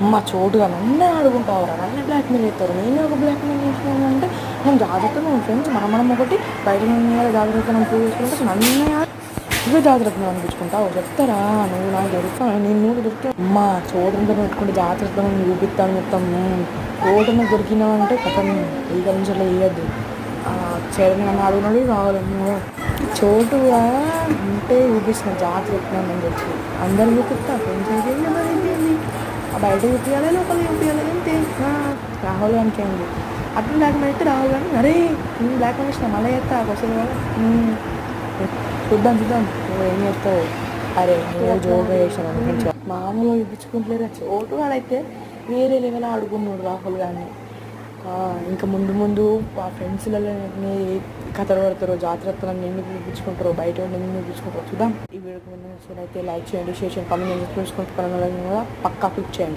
మా చోటుగా నన్నే అడుగుంటావురా, నన్నే బ్లాక్మెయిల్ చేస్తారు. నేనే ఒక బ్లాక్మెయిల్ చేసినాను అంటే నేను జాగ్రత్తగా మన ఫ్రెండ్స్ మనం ఒకటి బయట జాగ్రత్తగా మనం ప్రూవ్ చేసుకుంటే నన్నే నువ్వే జాగ్రత్తగా అనిపించుకుంటావు. చెప్తారా నువ్వు నాకు దొరుకుతావు, నేను నువ్వు దొరుకుతావు. అమ్మా చోటుతో పెట్టుకుంటే జాగ్రత్తగా నేను చూపిస్తాను మొత్తం. చోటున దొరికినావు అంటే కథం ఈ నుంచి అట్లా వేయద్దు. చేయడం నన్ను అడుగునాడు రావాలన్నా చోటుగా ఉంటే చూపిస్తున్న జాగ్రత్త అని చెప్పి అందరూ చూపిస్తా ఫ్రెండ్స్ అయిపోయింది, మరి అయిపోయింది. బయట చూపించాలి, లోపల చూపించాలి అంతే. రాహుల్ గారికి ఏంది అట్లా బ్లాక్ అయితే రాహుల్ గాని అరే నేను బ్లాక్ మెయిల్ ఇచ్చిన మళ్ళీ చేస్తా క్వశ్చన్ చూద్దాం నువ్వు ఏం చేస్తావు. అరే నువ్వు జోగా చేసాను మంచిగా మామూలుగా చూపించుకుంటలేరు. చోటు వాడైతే వేరే లెవెల్ ఆడుకున్నాడు రాహుల్ గారిని. ఇంకా ముందు ముందు ఆ ఫ్రెండ్స్లలో కథలు పడతారో జాగ్రత్తగా నిన్ను చూపించుకుంటారో బయట నిన్ను చూపించుకుంటారో చూద్దాం. ఈ వీడియోకి ముందు అయితే లైక్ చేయండి, షేర్ చేయండి, కామెంట్ చేసుకుంటూ పక్కన పక్కా క్లిక్ చేయండి.